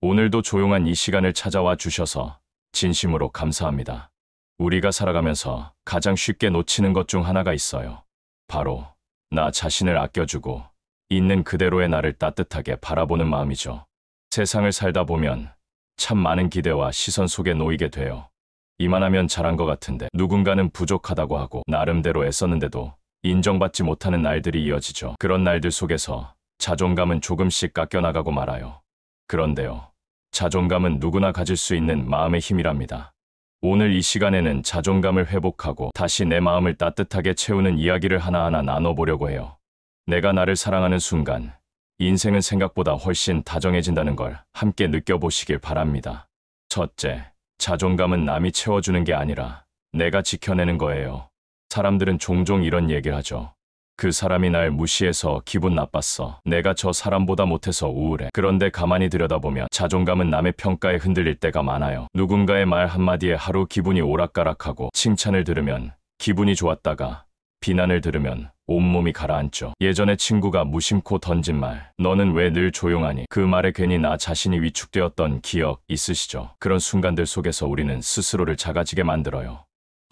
오늘도 조용한 이 시간을 찾아와 주셔서 진심으로 감사합니다. 우리가 살아가면서 가장 쉽게 놓치는 것 중 하나가 있어요. 바로 나 자신을 아껴주고 있는 그대로의 나를 따뜻하게 바라보는 마음이죠. 세상을 살다 보면 참 많은 기대와 시선 속에 놓이게 돼요. 이만하면 잘한 것 같은데 누군가는 부족하다고 하고 나름대로 애썼는데도 인정받지 못하는 날들이 이어지죠. 그런 날들 속에서 자존감은 조금씩 깎여나가고 말아요. 그런데요, 자존감은 누구나 가질 수 있는 마음의 힘이랍니다. 오늘 이 시간에는 자존감을 회복하고 다시 내 마음을 따뜻하게 채우는 이야기를 하나하나 나눠보려고 해요. 내가 나를 사랑하는 순간 인생은 생각보다 훨씬 다정해진다는 걸 함께 느껴보시길 바랍니다. 첫째, 자존감은 남이 채워주는 게 아니라 내가 지켜내는 거예요. 사람들은 종종 이런 얘기를 하죠. 그 사람이 날 무시해서 기분 나빴어. 내가 저 사람보다 못해서 우울해. 그런데 가만히 들여다보면 자존감은 남의 평가에 흔들릴 때가 많아요. 누군가의 말 한마디에 하루 기분이 오락가락하고 칭찬을 들으면 기분이 좋았다가 비난을 들으면 온몸이 가라앉죠. 예전에 친구가 무심코 던진 말, 너는 왜 늘 조용하니? 그 말에 괜히 나 자신이 위축되었던 기억 있으시죠? 그런 순간들 속에서 우리는 스스로를 작아지게 만들어요.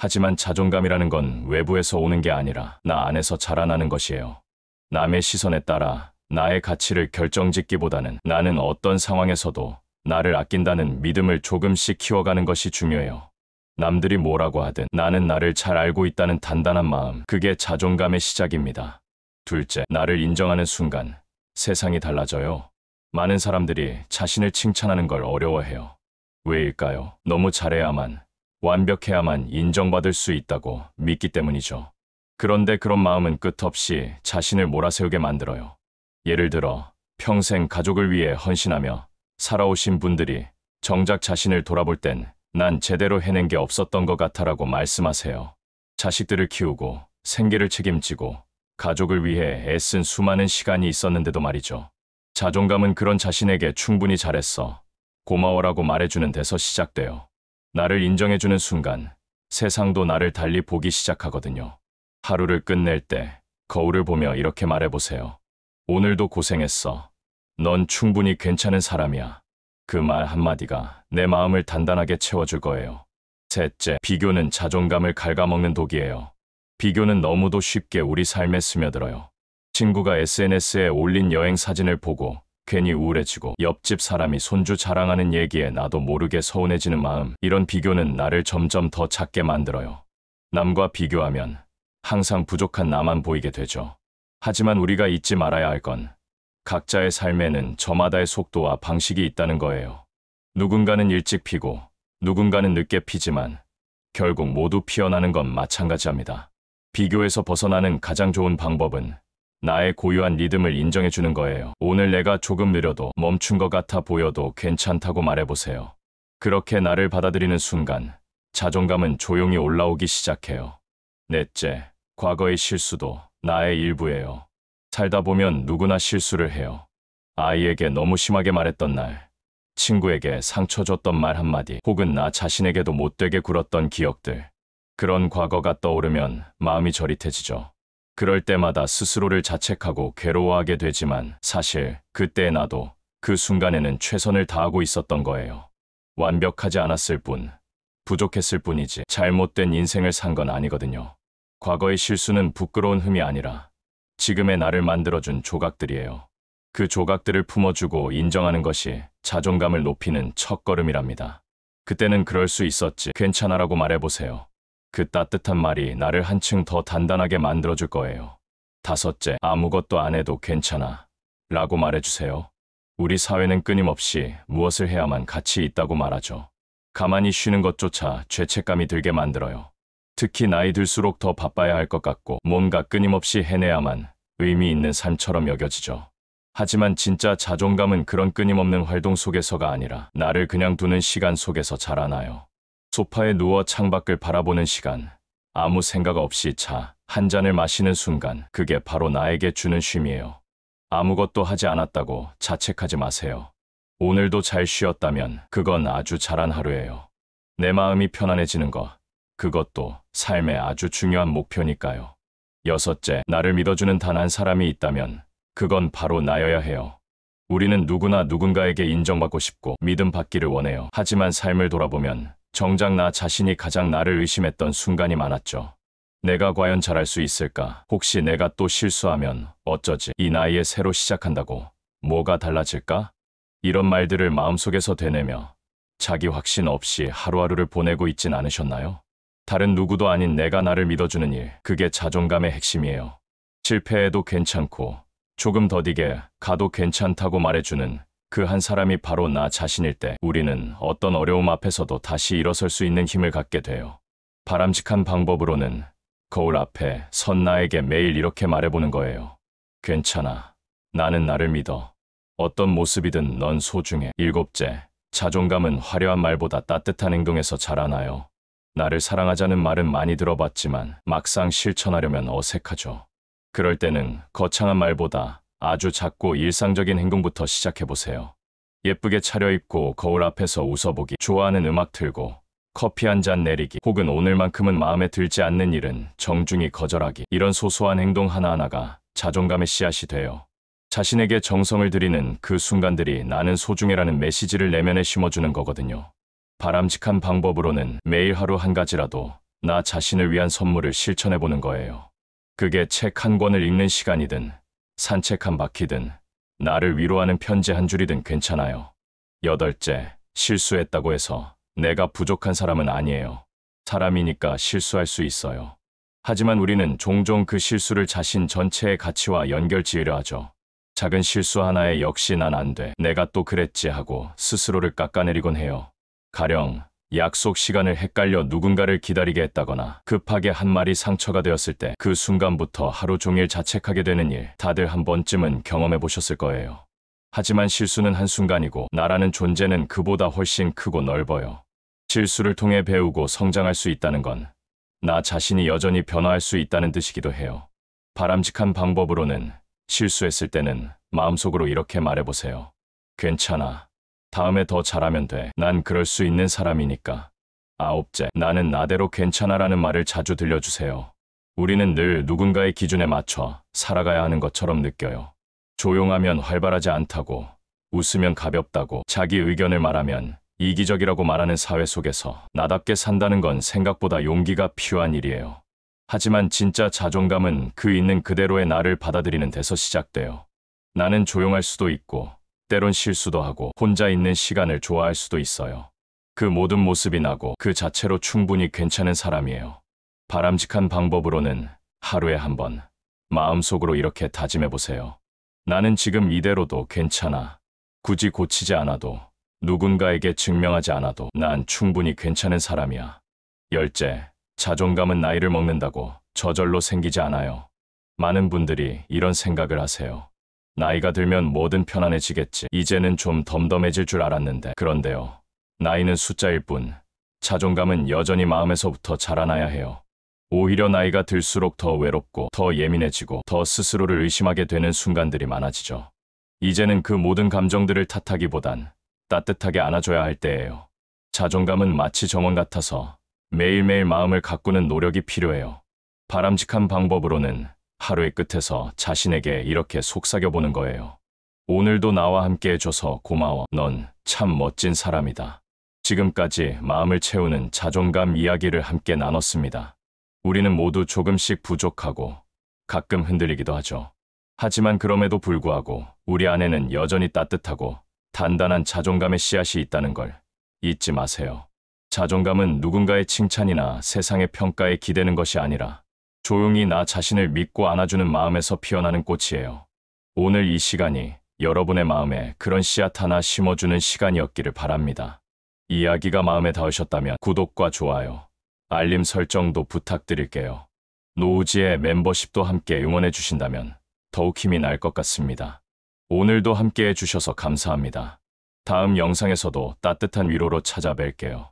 하지만 자존감이라는 건 외부에서 오는 게 아니라 나 안에서 자라나는 것이에요. 남의 시선에 따라 나의 가치를 결정짓기보다는 나는 어떤 상황에서도 나를 아낀다는 믿음을 조금씩 키워가는 것이 중요해요. 남들이 뭐라고 하든 나는 나를 잘 알고 있다는 단단한 마음, 그게 자존감의 시작입니다. 둘째, 나를 인정하는 순간 세상이 달라져요. 많은 사람들이 자신을 칭찬하는 걸 어려워해요. 왜일까요? 너무 잘해야만, 완벽해야만 인정받을 수 있다고 믿기 때문이죠. 그런데 그런 마음은 끝없이 자신을 몰아세우게 만들어요. 예를 들어 평생 가족을 위해 헌신하며 살아오신 분들이 정작 자신을 돌아볼 땐 난 제대로 해낸 게 없었던 것 같아라고 말씀하세요. 자식들을 키우고 생계를 책임지고 가족을 위해 애쓴 수많은 시간이 있었는데도 말이죠. 자존감은 그런 자신에게 충분히 잘했어, 고마워라고 말해주는 데서 시작돼요. 나를 인정해주는 순간 세상도 나를 달리 보기 시작하거든요. 하루를 끝낼 때 거울을 보며 이렇게 말해보세요. 오늘도 고생했어. 넌 충분히 괜찮은 사람이야. 그 말 한마디가 내 마음을 단단하게 채워줄 거예요. 셋째, 비교는 자존감을 갉아먹는 독이에요. 비교는 너무도 쉽게 우리 삶에 스며들어요. 친구가 SNS에 올린 여행 사진을 보고 괜히 우울해지고 옆집 사람이 손주 자랑하는 얘기에 나도 모르게 서운해지는 마음, 이런 비교는 나를 점점 더 작게 만들어요. 남과 비교하면 항상 부족한 나만 보이게 되죠. 하지만 우리가 잊지 말아야 할 건 각자의 삶에는 저마다의 속도와 방식이 있다는 거예요. 누군가는 일찍 피고 누군가는 늦게 피지만 결국 모두 피어나는 건 마찬가지합니다. 비교에서 벗어나는 가장 좋은 방법은 나의 고유한 리듬을 인정해주는 거예요. 오늘 내가 조금 느려도 멈춘 것 같아 보여도 괜찮다고 말해보세요. 그렇게 나를 받아들이는 순간 자존감은 조용히 올라오기 시작해요. 넷째, 과거의 실수도 나의 일부예요. 살다 보면 누구나 실수를 해요. 아이에게 너무 심하게 말했던 날, 친구에게 상처 줬던 말 한마디, 혹은 나 자신에게도 못되게 굴었던 기억들. 그런 과거가 떠오르면 마음이 저릿해지죠. 그럴 때마다 스스로를 자책하고 괴로워하게 되지만 사실 그때 나도 그 순간에는 최선을 다하고 있었던 거예요. 완벽하지 않았을 뿐, 부족했을 뿐이지 잘못된 인생을 산 건 아니거든요. 과거의 실수는 부끄러운 흠이 아니라 지금의 나를 만들어준 조각들이에요. 그 조각들을 품어주고 인정하는 것이 자존감을 높이는 첫걸음이랍니다. 그때는 그럴 수 있었지, 괜찮아라고 말해보세요. 그 따뜻한 말이 나를 한층 더 단단하게 만들어줄 거예요. 다섯째, 아무것도 안 해도 괜찮아 라고 말해주세요. 우리 사회는 끊임없이 무엇을 해야만 가치 있다고 말하죠. 가만히 쉬는 것조차 죄책감이 들게 만들어요. 특히 나이 들수록 더 바빠야 할 것 같고 뭔가 끊임없이 해내야만 의미 있는 삶처럼 여겨지죠. 하지만 진짜 자존감은 그런 끊임없는 활동 속에서가 아니라 나를 그냥 두는 시간 속에서 자라나요. 소파에 누워 창밖을 바라보는 시간, 아무 생각 없이 차 한 잔을 마시는 순간, 그게 바로 나에게 주는 쉼이에요. 아무것도 하지 않았다고 자책하지 마세요. 오늘도 잘 쉬었다면 그건 아주 잘한 하루예요. 내 마음이 편안해지는 것, 그것도 삶의 아주 중요한 목표니까요. 여섯째, 나를 믿어주는 단 한 사람이 있다면 그건 바로 나여야 해요. 우리는 누구나 누군가에게 인정받고 싶고 믿음받기를 원해요. 하지만 삶을 돌아보면 정작 나 자신이 가장 나를 의심했던 순간이 많았죠. 내가 과연 잘할 수 있을까? 혹시 내가 또 실수하면 어쩌지? 이 나이에 새로 시작한다고 뭐가 달라질까? 이런 말들을 마음속에서 되뇌며 자기 확신 없이 하루하루를 보내고 있진 않으셨나요? 다른 누구도 아닌 내가 나를 믿어주는 일, 그게 자존감의 핵심이에요. 실패해도 괜찮고 조금 더디게 가도 괜찮다고 말해주는 그 한 사람이 바로 나 자신일 때 우리는 어떤 어려움 앞에서도 다시 일어설 수 있는 힘을 갖게 돼요. 바람직한 방법으로는 거울 앞에 선 나에게 매일 이렇게 말해보는 거예요. 괜찮아. 나는 나를 믿어. 어떤 모습이든 넌 소중해. 일곱째, 자존감은 화려한 말보다 따뜻한 행동에서 자라나요. 나를 사랑하자는 말은 많이 들어봤지만 막상 실천하려면 어색하죠. 그럴 때는 거창한 말보다 아주 작고 일상적인 행동부터 시작해보세요. 예쁘게 차려입고 거울 앞에서 웃어보기, 좋아하는 음악 틀고 커피 한 잔 내리기, 혹은 오늘만큼은 마음에 들지 않는 일은 정중히 거절하기, 이런 소소한 행동 하나하나가 자존감의 씨앗이 돼요. 자신에게 정성을 들이는 그 순간들이 나는 소중해라는 메시지를 내면에 심어주는 거거든요. 바람직한 방법으로는 매일 하루 한 가지라도 나 자신을 위한 선물을 실천해보는 거예요. 그게 책 한 권을 읽는 시간이든 산책 한 바퀴든 나를 위로하는 편지 한 줄이든 괜찮아요. 여덟째, 실수했다고 해서 내가 부족한 사람은 아니에요. 사람이니까 실수할 수 있어요. 하지만 우리는 종종 그 실수를 자신 전체의 가치와 연결지으려 하죠. 작은 실수 하나에 역시 난 안 돼, 내가 또 그랬지 하고 스스로를 깎아내리곤 해요. 가령 약속 시간을 헷갈려 누군가를 기다리게 했다거나 급하게 한 말이 상처가 되었을 때 그 순간부터 하루 종일 자책하게 되는 일, 다들 한 번쯤은 경험해 보셨을 거예요. 하지만 실수는 한순간이고 나라는 존재는 그보다 훨씬 크고 넓어요. 실수를 통해 배우고 성장할 수 있다는 건 나 자신이 여전히 변화할 수 있다는 뜻이기도 해요. 바람직한 방법으로는 실수했을 때는 마음속으로 이렇게 말해보세요. 괜찮아. 다음에 더 잘하면 돼. 난 그럴 수 있는 사람이니까. 아홉째, 나는 나대로 괜찮아라는 말을 자주 들려주세요. 우리는 늘 누군가의 기준에 맞춰 살아가야 하는 것처럼 느껴요. 조용하면 활발하지 않다고, 웃으면 가볍다고, 자기 의견을 말하면 이기적이라고 말하는 사회 속에서 나답게 산다는 건 생각보다 용기가 필요한 일이에요. 하지만 진짜 자존감은 그 있는 그대로의 나를 받아들이는 데서 시작돼요. 나는 조용할 수도 있고 때론 실수도 하고 혼자 있는 시간을 좋아할 수도 있어요. 그 모든 모습이 나고 그 자체로 충분히 괜찮은 사람이에요. 바람직한 방법으로는 하루에 한 번 마음속으로 이렇게 다짐해보세요. 나는 지금 이대로도 괜찮아. 굳이 고치지 않아도, 누군가에게 증명하지 않아도 난 충분히 괜찮은 사람이야. 열째, 자존감은 나이를 먹는다고 저절로 생기지 않아요. 많은 분들이 이런 생각을 하세요. 나이가 들면 뭐든 편안해지겠지. 이제는 좀 덤덤해질 줄 알았는데. 그런데요. 나이는 숫자일 뿐, 자존감은 여전히 마음에서부터 자라나야 해요. 오히려 나이가 들수록 더 외롭고 더 예민해지고 더 스스로를 의심하게 되는 순간들이 많아지죠. 이제는 그 모든 감정들을 탓하기보단 따뜻하게 안아줘야 할 때예요. 자존감은 마치 정원 같아서 매일매일 마음을 가꾸는 노력이 필요해요. 바람직한 방법으로는 하루의 끝에서 자신에게 이렇게 속삭여보는 거예요. 오늘도 나와 함께 해줘서 고마워. 넌 참 멋진 사람이다. 지금까지 마음을 채우는 자존감 이야기를 함께 나눴습니다. 우리는 모두 조금씩 부족하고 가끔 흔들리기도 하죠. 하지만 그럼에도 불구하고 우리 안에는 여전히 따뜻하고 단단한 자존감의 씨앗이 있다는 걸 잊지 마세요. 자존감은 누군가의 칭찬이나 세상의 평가에 기대는 것이 아니라 조용히 나 자신을 믿고 안아주는 마음에서 피어나는 꽃이에요. 오늘 이 시간이 여러분의 마음에 그런 씨앗 하나 심어주는 시간이었기를 바랍니다. 이야기가 마음에 닿으셨다면 구독과 좋아요, 알림 설정도 부탁드릴게요. 노우지의 멤버십도 함께 응원해 주신다면 더욱 힘이 날 것 같습니다. 오늘도 함께 해주셔서 감사합니다. 다음 영상에서도 따뜻한 위로로 찾아뵐게요.